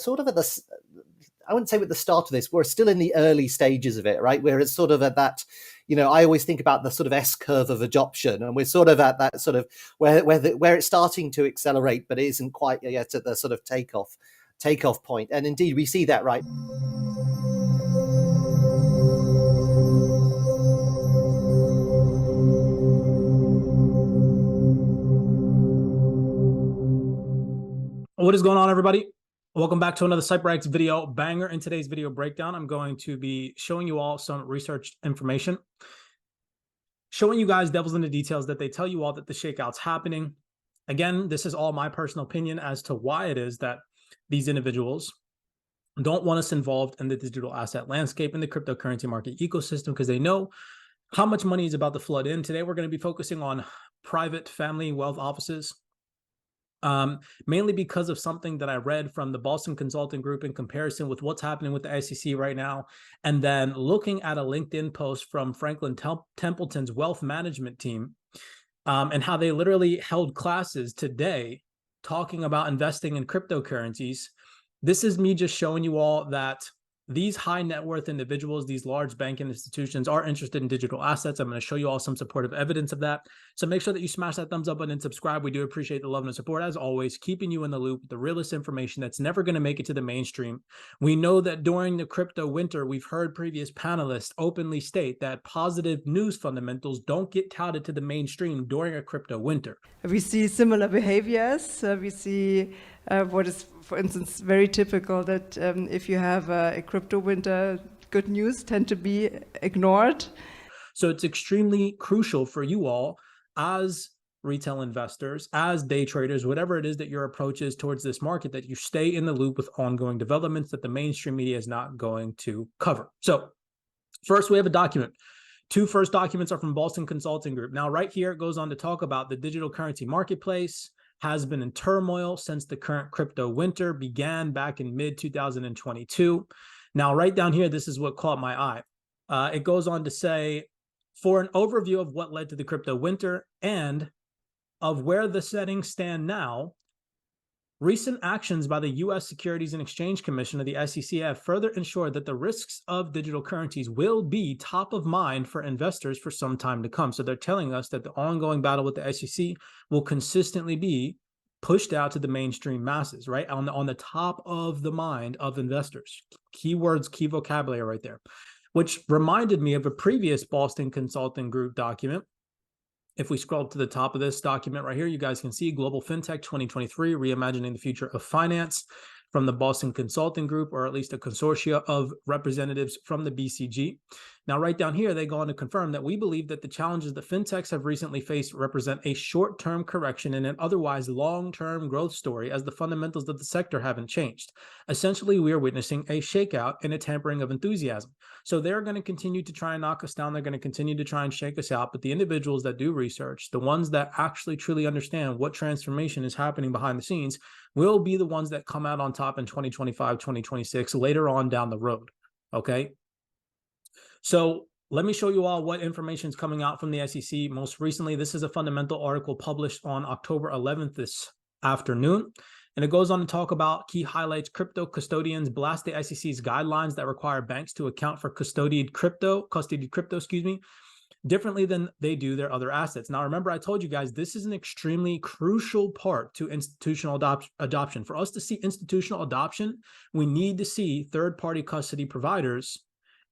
sort of at the, I wouldn't say with the start of this, we're still in the early stages of it, right? Where it's sort of at that, I always think about the sort of S curve of adoption, and we're sort of at that sort of where it's starting to accelerate, but it isn't quite yet at the sort of takeoff point. And indeed, we see that right. What is going on, everybody? Welcome back to another CYPRX video banger. In today's video breakdown, I'm going to be showing you all some research information, showing you guys devils in the details that they tell you all that the shakeout's happening. Again, this is all my personal opinion as to why it is that these individuals don't want us involved in the digital asset landscape and the cryptocurrency market ecosystem because they know how much money is about to flood in. Today, we're going to be focusing on private family wealth offices. Mainly because of something that I read from the Boston Consulting Group in comparison with what's happening with the SEC right now, and then looking at a LinkedIn post from Franklin Templeton's wealth management team, and how they literally held classes today talking about investing in cryptocurrencies. This is me just showing you all that these high net worth individuals, these large banking institutions are interested in digital assets. I'm going to show you all some supportive evidence of that. So make sure that you smash that thumbs up button and subscribe. We do appreciate the love and the support, as always, keeping you in the loop with the realest information that's never going to make it to the mainstream. We know that during the crypto winter, we've heard previous panelists openly state that positive news fundamentals don't get touted to the mainstream during a crypto winter. We see similar behaviors. We see what is, for instance, very typical that if you have a crypto winter, good news tend to be ignored. So it's extremely crucial for you all as retail investors, as day traders, whatever it is that your approach is towards this market, that you stay in the loop with ongoing developments that the mainstream media is not going to cover. So first, we have a document. Two first documents are from Boston Consulting Group. Now, right here, it goes on to talk about the digital currency marketplace has been in turmoil since the current crypto winter began back in mid-2022. Now, right down here, this is what caught my eye. It goes on to say, for an overview of what led to the crypto winter and of where the settings stand now, recent actions by the U.S. Securities and Exchange Commission of the SEC have further ensured that the risks of digital currencies will be top of mind for investors for some time to come. So they're telling us that the ongoing battle with the SEC will consistently be pushed out to the mainstream masses, right? On the top of the mind of investors. Keywords, key vocabulary right there, which reminded me of a previous Boston Consulting Group document. If we scroll to the top of this document right here, you guys can see Global FinTech 2023, Reimagining the Future of Finance from the Boston Consulting Group, or at least a consortia of representatives from the BCG. Now, right down here, they go on to confirm that we believe that the challenges that fintechs have recently faced represent a short-term correction in an otherwise long-term growth story, as the fundamentals of the sector haven't changed. Essentially, we are witnessing a shakeout and a tampering of enthusiasm. So they're going to continue to try and knock us down. They're going to continue to try and shake us out. But the individuals that do research, the ones that actually truly understand what transformation is happening behind the scenes, will be the ones that come out on top in 2025, 2026, later on down the road. Okay. So let me show you all what information is coming out from the SEC most recently. This is a fundamental article published on October 11th this afternoon. And it goes on to talk about key highlights. Crypto custodians blast the SEC's guidelines that require banks to account for custodied crypto, differently than they do their other assets. Now, remember, I told you guys, this is an extremely crucial part to institutional adoption. For us to see institutional adoption, we need to see third-party custody providers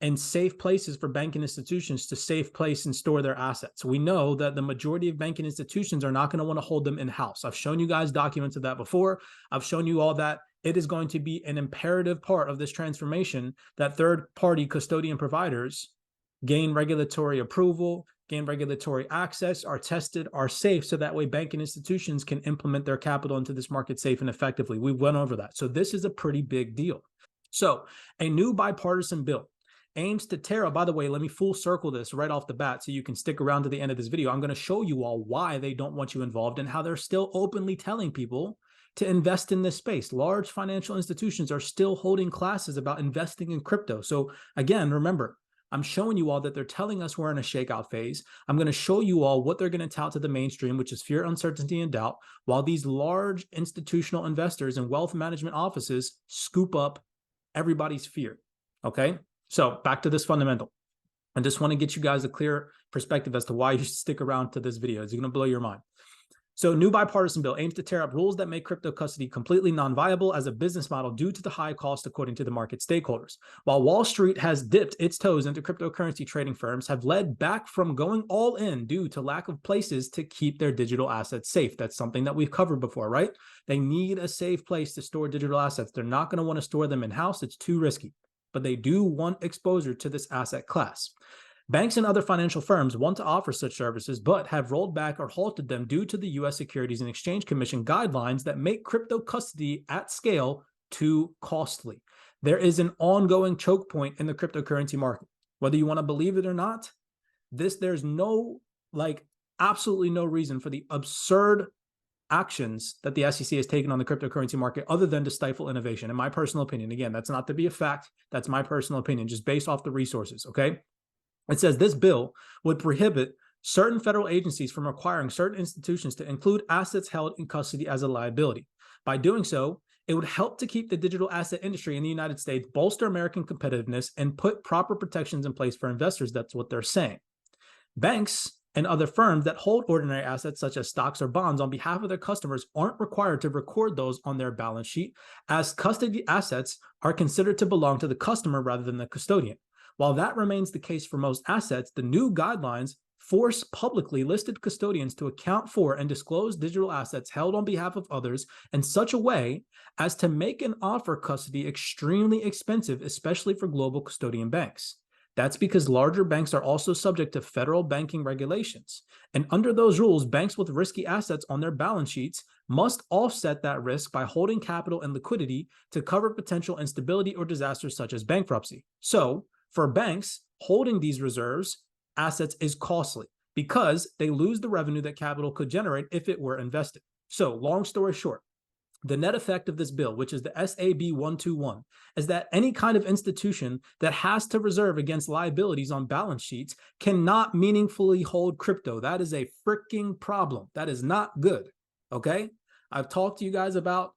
and safe places for banking institutions to safe place and store their assets. We know that the majority of banking institutions are not going to want to hold them in-house. I've shown you guys documents of that before. I've shown you all that it is going to be an imperative part of this transformation that third-party custodian providers gain regulatory approval, gain regulatory access, are tested, are safe, so that way banking institutions can implement their capital into this market safe and effectively. We went over that. So this is a pretty big deal. So a new bipartisan bill aims to tear up, by the way, let me full circle this right off the bat so you can stick around to the end of this video. I'm going to show you all why they don't want you involved and how they're still openly telling people to invest in this space. Large financial institutions are still holding classes about investing in crypto. So again, remember, I'm showing you all that they're telling us we're in a shakeout phase. I'm going to show you all what they're going to tout to the mainstream, which is fear, uncertainty, and doubt, while these large institutional investors and wealth management offices scoop up everybody's fear. Okay, so back to this fundamental. I just want to get you guys a clear perspective as to why you should stick around to this video. It's going to blow your mind. So, new bipartisan bill aims to tear up rules that make crypto custody completely non-viable as a business model due to the high cost, according to the market stakeholders. While Wall Street has dipped its toes into cryptocurrency trading, firms have led back from going all in due to lack of places to keep their digital assets safe. That's something that we've covered before, right? They need a safe place to store digital assets. They're not going to want to store them in-house. It's too risky, but they do want exposure to this asset class. Banks and other financial firms want to offer such services, but have rolled back or halted them due to the U.S. Securities and Exchange Commission guidelines that make crypto custody at scale too costly. There is an ongoing choke point in the cryptocurrency market. Whether you want to believe it or not, there's no, absolutely no reason for the absurd actions that the SEC has taken on the cryptocurrency market other than to stifle innovation. In my personal opinion, again, that's not to be a fact. That's my personal opinion, just based off the resources, okay? It says this bill would prohibit certain federal agencies from requiring certain institutions to include assets held in custody as a liability. By doing so, it would help to keep the digital asset industry in the United States, bolster American competitiveness, and put proper protections in place for investors. That's what they're saying. Banks and other firms that hold ordinary assets such as stocks or bonds on behalf of their customers aren't required to record those on their balance sheet, as custody assets are considered to belong to the customer rather than the custodian. While that remains the case for most assets, the new guidelines force publicly listed custodians to account for and disclose digital assets held on behalf of others in such a way as to make and offer custody extremely expensive, especially for global custodian banks. That's because larger banks are also subject to federal banking regulations. And under those rules, banks with risky assets on their balance sheets must offset that risk by holding capital and liquidity to cover potential instability or disasters such as bankruptcy. So, for banks, holding these reserves assets is costly because they lose the revenue that capital could generate if it were invested. So, long story short, the net effect of this bill, which is the SAB 121, is that any kind of institution that has to reserve against liabilities on balance sheets cannot meaningfully hold crypto. That is a freaking problem. That is not good. Okay? I've talked to you guys about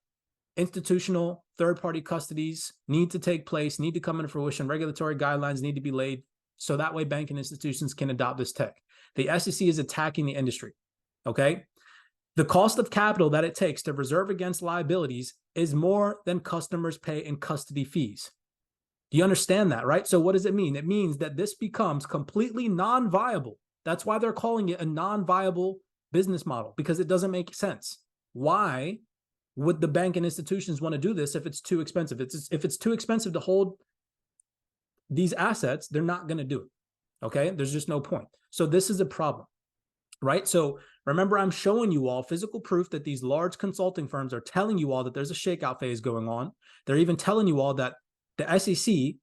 institutional third-party custodies need to take place, need to come into fruition. Regulatory guidelines need to be laid so that way banking institutions can adopt this tech. The SEC is attacking the industry, okay? The cost of capital that it takes to reserve against liabilities is more than customers pay in custody fees. Do you understand that, right? So what does it mean? It means that this becomes completely non-viable. That's why they're calling it a non-viable business model, because it doesn't make sense. Why would the bank and institutions want to do this if it's too expensive? If it's too expensive to hold these assets, they're not going to do it. Okay, there's just no point. So this is a problem, right? So remember, I'm showing you all physical proof that these large consulting firms are telling you all that there's a shakeout phase going on. They're even telling you all that the SEC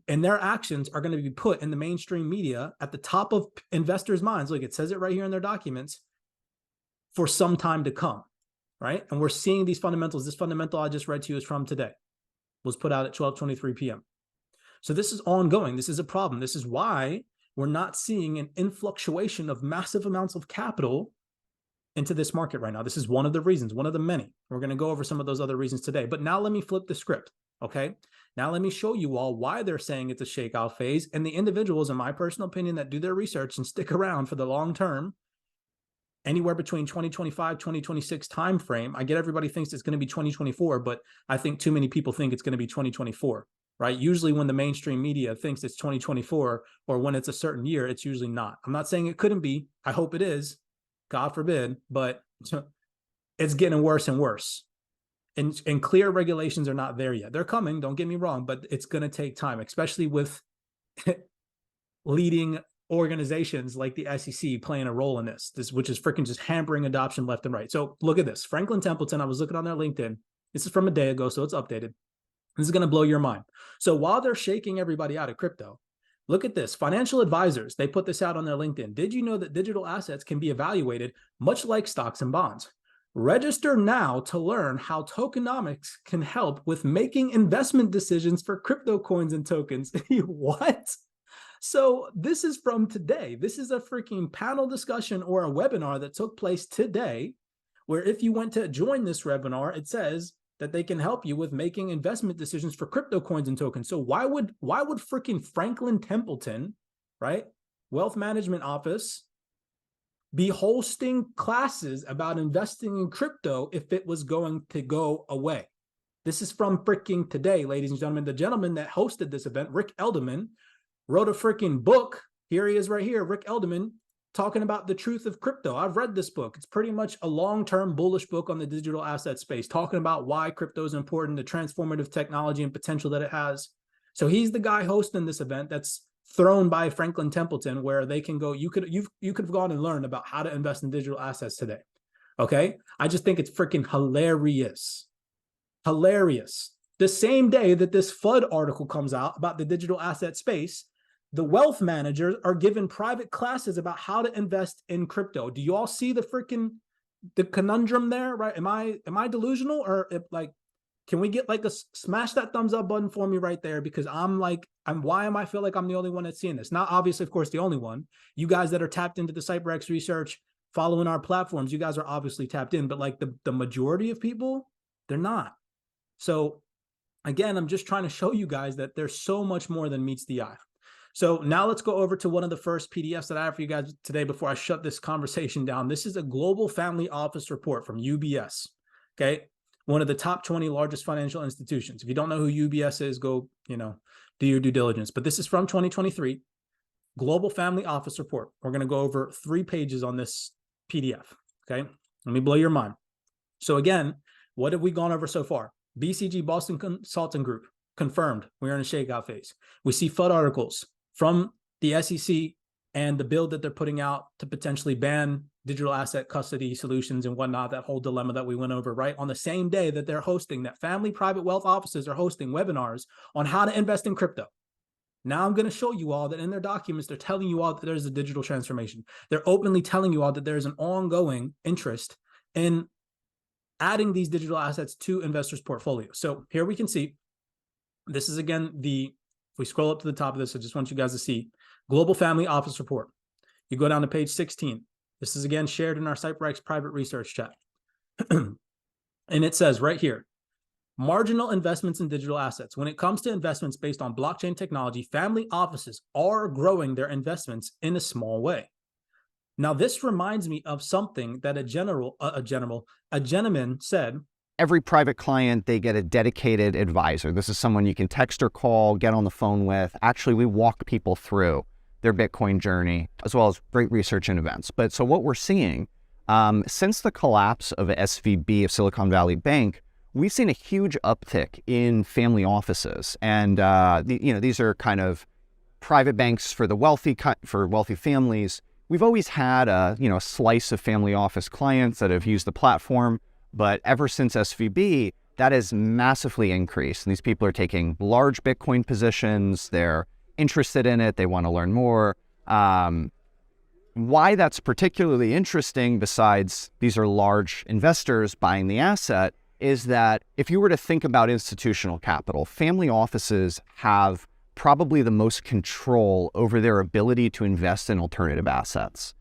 and their actions are going to be put in the mainstream media at the top of investors' minds. Look, it says it right here in their documents for some time to come. Right? And we're seeing these fundamentals. This fundamental I just read to you is from today. Was put out at 12:23 p.m. So this is ongoing. This is a problem. This is why we're not seeing an influctuation of massive amounts of capital into this market right now. This is one of the reasons, one of the many. We're going to go over some of those other reasons today. But now let me flip the script, okay? Now let me show you all why they're saying it's a shakeout phase, and the individuals, in my personal opinion, that do their research and stick around for the long term, anywhere between 2025, 2026 timeframe. I get everybody thinks it's going to be 2024, but I think too many people think it's going to be 2024, right? Usually when the mainstream media thinks it's 2024 or when it's a certain year, it's usually not. I'm not saying it couldn't be. I hope it is. God forbid, but it's getting worse and worse. And clear regulations are not there yet. They're coming, don't get me wrong, but it's going to take time, especially with leading organizations like the SEC playing a role in this, which is freaking just hampering adoption left and right. So look at this. Franklin Templeton, I was looking on their LinkedIn. This is from a day ago, so it's updated. This is going to blow your mind. So while they're shaking everybody out of crypto, look at this. Financial advisors, they put this out on their LinkedIn. Did you know that digital assets can be evaluated much like stocks and bonds? Register now to learn how tokenomics can help with making investment decisions for crypto coins and tokens. What? So this is from today. This is a freaking panel discussion or a webinar that took place today, where if you went to join this webinar, it says that they can help you with making investment decisions for crypto coins and tokens. So why would freaking Franklin Templeton, right, wealth management office, be hosting classes about investing in crypto if it was going to go away? This is from freaking today, ladies and gentlemen. The gentleman that hosted this event, Rick Elderman, wrote a freaking book. Here he is right here, Rick Elderman, talking about the truth of crypto. I've read this book. It's pretty much a long-term bullish book on the digital asset space, talking about why crypto is important, the transformative technology and potential that it has. So he's the guy hosting this event that's thrown by Franklin Templeton, where they can go, you could have gone and learned about how to invest in digital assets today. Okay? I just think it's freaking hilarious. Hilarious. The same day that this FUD article comes out about the digital asset space, the wealth managers are given private classes about how to invest in crypto. Do you all see the conundrum there, right? Am I delusional, or can we get smash that thumbs up button for me right there? Because why am I feel like I'm the only one that's seeing this? Not obviously, of course, the only one. You guys that are tapped into the CYPRX research, following our platforms, you guys are obviously tapped in, but the majority of people, they're not. So again, I'm just trying to show you guys that there's so much more than meets the eye. So now let's go over to one of the first PDFs that I have for you guys today before I shut this conversation down. This is a Global Family Office report from UBS, okay? One of the top 20 largest financial institutions. If you don't know who UBS is, go, do your due diligence. But this is from 2023, Global Family Office report. We're going to go over 3 pages on this PDF, okay? Let me blow your mind. So again, what have we gone over so far? BCG, Boston Consulting Group, confirmed we're in a shakeout phase. We see FUD articles from the SEC and the bill that they're putting out to potentially ban digital asset custody solutions and whatnot, that whole dilemma that we went over, right? On the same day that they're hosting, that family private wealth offices are hosting webinars on how to invest in crypto. Now I'm going to show you all that in their documents, they're telling you all that there's a digital transformation. They're openly telling you all that there's an ongoing interest in adding these digital assets to investors' portfolios. So here we can see, this is again if we scroll up to the top of this, I just want you guys to see Global Family Office Report. You go down to page 16. This is again shared in our CYPRX private research chat. And it says right here, marginal investments in digital assets. When it comes to investments based on blockchain technology, family offices are growing their investments in a small way. Now, this reminds me of something that a gentleman said. Every private client, they get a dedicated advisor. This is someone you can text or call, get on the phone with. Actually, we walk people through their Bitcoin journey, as well as great research and events. But so what we're seeing, since the collapse of SVB, of Silicon Valley Bank, we've seen a huge uptick in family offices. And these are kind of private banks for the wealthy families. We've always had a slice of family office clients that have used the platform, but ever since SVB, that has massively increased. And these people are taking large Bitcoin positions. They're interested in it. They want to learn more. Why that's particularly interesting, besides these are large investors buying the asset, is that if you were to think about institutional capital, family offices have probably the most control over their ability to invest in alternative assets.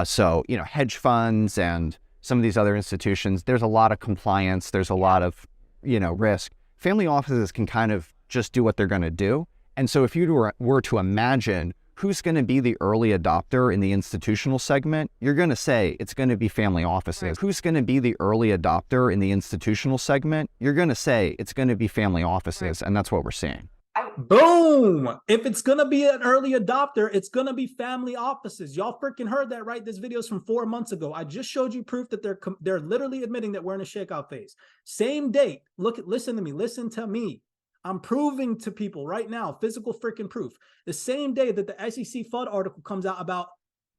So hedge funds and some of these other institutions, there's a lot of compliance, there's a lot of, risk. Family offices can kind of just do what they're going to do. And so if you were to imagine who's going to be the early adopter in the institutional segment, you're going to say it's going to be family offices. Right. Who's going to be the early adopter in the institutional segment? You're going to say it's going to be family offices. Right. And that's what we're seeing. Boom! If it's going to be an early adopter, it's going to be family offices. Y'all freaking heard that, right? This video is from 4 months ago. I just showed you proof that they're literally admitting that we're in a shakeout phase. Same date. Listen to me. I'm proving to people right now, physical freaking proof. The same day that the SEC FUD article comes out about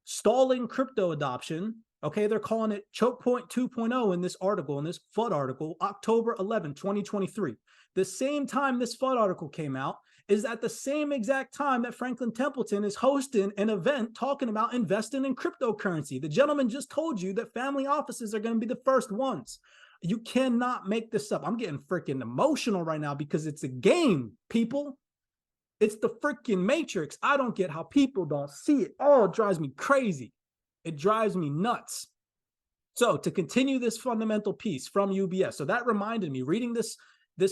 stalling crypto adoption, okay, they're calling it choke point 2.0 in this article, in this FUD article, October 11, 2023. The same time this FUD article came out is at the same exact time that Franklin Templeton is hosting an event talking about investing in cryptocurrency. The gentleman just told you that family offices are going to be the first ones. You cannot make this up. I'm getting freaking emotional right now because it's a game, people. It's the freaking matrix. I don't get how people don't see it. Oh, it drives me crazy. It drives me nuts. So to continue this fundamental piece from UBS, so that reminded me, reading this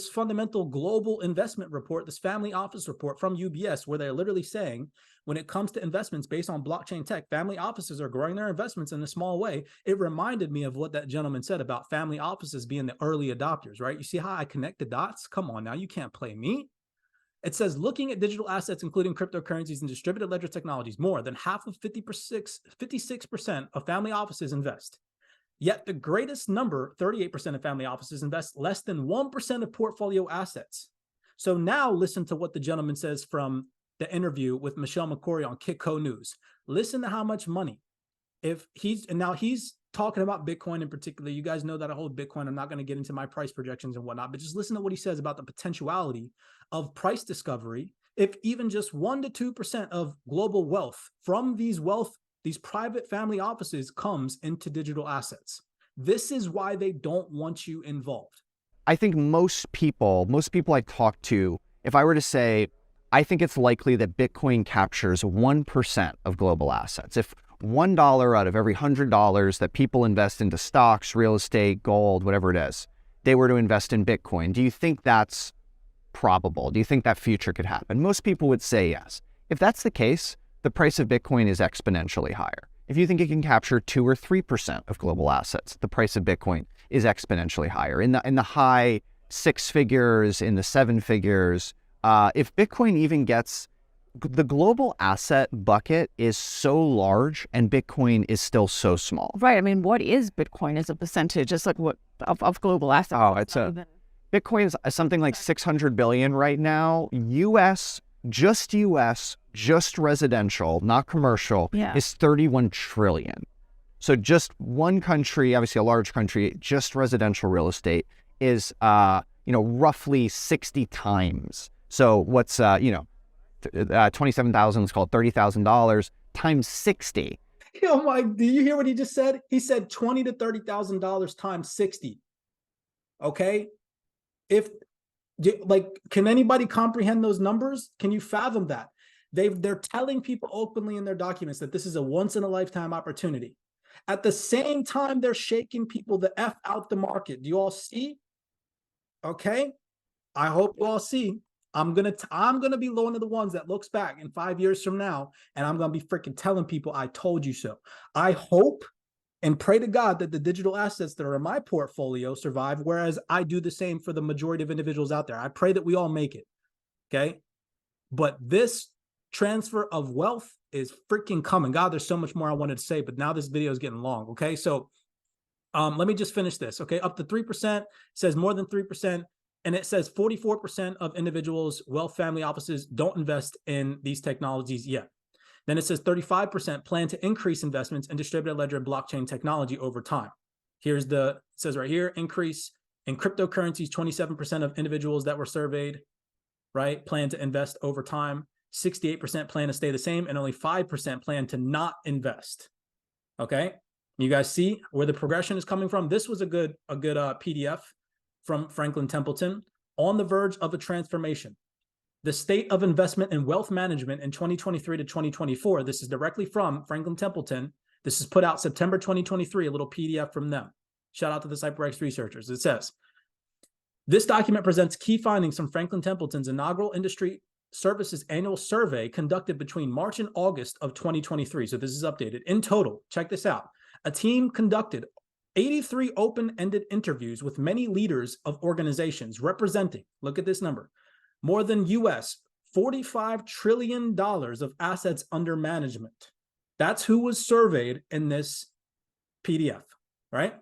fundamental global investment report, this family office report from UBS, where they're literally saying, when it comes to investments based on blockchain tech, family offices are growing their investments in a small way. It reminded me of what that gentleman said about family offices being the early adopters, right? You see how I connect the dots? Come on now, you can't play me. It says, looking at digital assets, including cryptocurrencies and distributed ledger technologies, more than half of 56% of family offices invest. Yet the greatest number, 38% of family offices, invest less than 1% of portfolio assets. So now listen to what the gentleman says from the interview with Michelle McCory on Kitco News. Listen to how much money. Now he's talking about Bitcoin in particular. You guys know that I hold Bitcoin. I'm not going to get into my price projections and whatnot, but just listen to what he says about the potentiality of price discovery. If even just 1% to 2% of global wealth from these private family offices comes into digital assets. This is why they don't want you involved. I think most people I talk to, if I were to say, I think it's likely that Bitcoin captures 1% of global assets. If $1 out of every $100 that people invest into stocks, real estate, gold, whatever it is, they were to invest in Bitcoin, do you think that's probable? Do you think that future could happen? Most people would say yes. If that's the case, the price of Bitcoin is exponentially higher. If you think it can capture 2 or 3% of global assets, the price of Bitcoin is exponentially higher. In the high 6 figures, in the 7 figures, if Bitcoin even gets, the global asset bucket is so large and Bitcoin is still so small. Right. I mean, what is Bitcoin as a percentage? Just like what of global assets? Oh, Bitcoin is something like 600 billion right now. US, just residential, not commercial, is 31 trillion. So just one country, obviously a large country, just residential real estate is, roughly 60 times. So what's, 27,000, let's call it $30,000 times 60. Oh my, do you hear what he just said? He said $20,000 to $30,000 times 60. Okay. Can anybody comprehend those numbers? Can you fathom that? They're telling people openly in their documents that this is a once in a lifetime opportunity. At the same time, they're shaking people the F out the market. Do you all see? Okay. I hope you all see. I'm gonna be one of the ones that looks back in 5 years from now, and I'm gonna be freaking telling people I told you so. I hope and pray to God that the digital assets that are in my portfolio survive, whereas I do the same for the majority of individuals out there. I pray that we all make it. Okay. But this transfer of wealth is freaking coming. God, there's so much more I wanted to say, but now this video is getting long. Okay. So let me just finish this. Okay. Up to 3% says more than 3%. And it says 44% of individuals, wealth family offices don't invest in these technologies yet. Then it says 35% plan to increase investments in distributed ledger and blockchain technology over time. It says right here, increase in cryptocurrencies, 27% of individuals that were surveyed, right, plan to invest over time. 68% plan to stay the same, and only 5% plan to not invest. Okay, you guys see where the progression is coming from? This was a good PDF from Franklin Templeton. On the verge of a transformation. The state of investment and wealth management in 2023 to 2024. This is directly from Franklin Templeton. This is put out September 2023, a little PDF from them. Shout out to the CYPRX researchers. It says, this document presents key findings from Franklin Templeton's inaugural industry services annual survey conducted between March and August of 2023. So this is updated. In total, check this out. A team conducted 83 open-ended interviews with many leaders of organizations representing, look at this number, more than US $45 trillion of assets under management. That's who was surveyed in this PDF, right?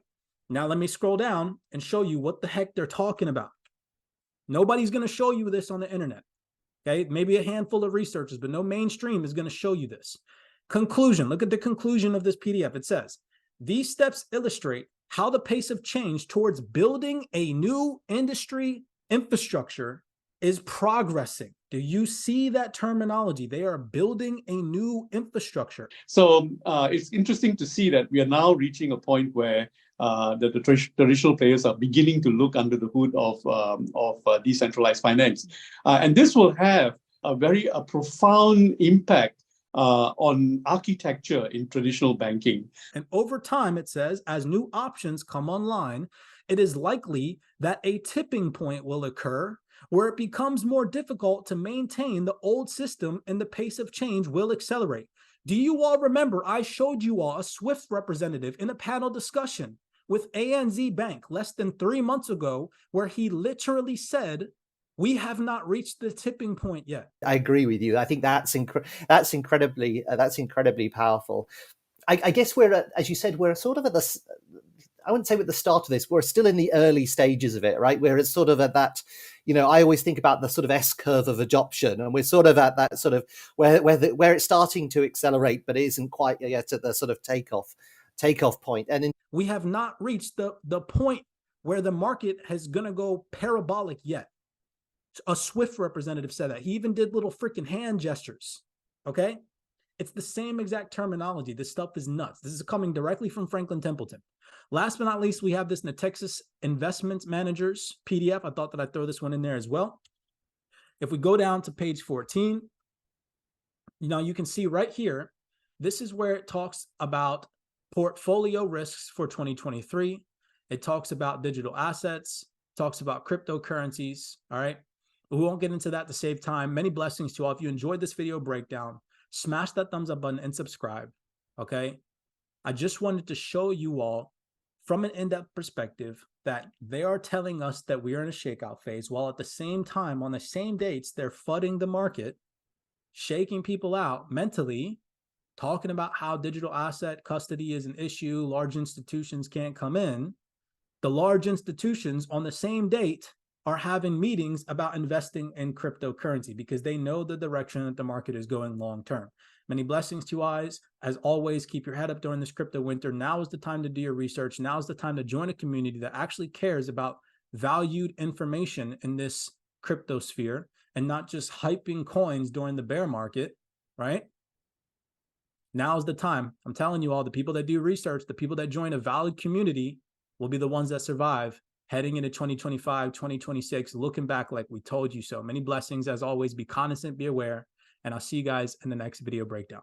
Now let me scroll down and show you what the heck they're talking about. Nobody's going to show you this on the internet, okay? Maybe a handful of researchers, but no mainstream is going to show you this. Conclusion, look at the conclusion of this PDF. It says, these steps illustrate how the pace of change towards building a new industry infrastructure is progressing. Do you see that terminology? They are building a new infrastructure. So it's interesting to see that we are now reaching a point where the traditional players are beginning to look under the hood of decentralized finance. And this will have a profound impact on architecture in traditional banking. And over time, it says, as new options come online, it is likely that a tipping point will occur where it becomes more difficult to maintain the old system and the pace of change will accelerate. Do you all remember I showed you all a SWIFT representative in a panel discussion with ANZ Bank less than 3 months ago, where he literally said, we have not reached the tipping point yet. I agree with you. I think that's incredibly powerful. I guess we're at, as you said, we're sort of at the, I wouldn't say we're at the start of this, we're still in the early stages of it, right? Where it's sort of at that, I always think about the sort of S curve of adoption, and we're sort of at that sort of where it's starting to accelerate, but it isn't quite yet at the sort of takeoff point. And we have not reached the point where the market is going to go parabolic yet. A SWIFT representative said that. He even did little freaking hand gestures. Okay. It's the same exact terminology. This stuff is nuts. This is coming directly from Franklin Templeton. Last but not least, we have this in the Texas Investment Managers PDF. I thought that I'd throw this one in there as well. If we go down to page 14, you can see right here, this is where it talks about portfolio risks for 2023. It talks about digital assets, talks about cryptocurrencies. All right. We won't get into that to save time. Many blessings to all. If you enjoyed this video breakdown, smash that thumbs up button and subscribe. Okay. I just wanted to show you all from an in-depth perspective that they are telling us that we are in a shakeout phase, while at the same time, on the same dates, they're fudding the market, shaking people out mentally, talking about how digital asset custody is an issue, large institutions can't come in. The large institutions on the same date are having meetings about investing in cryptocurrency because they know the direction that the market is going long term. Many blessings to you guys. As always, keep your head up during this crypto winter. Now is the time to do your research. Now is the time to join a community that actually cares about valued information in this crypto sphere and not just hyping coins during the bear market, right? Now is the time. I'm telling you all, the people that do research, the people that join a valued community will be the ones that survive heading into 2025, 2026, looking back like we told you so. Many blessings. As always, be cognizant, be aware, and I'll see you guys in the next video breakdown.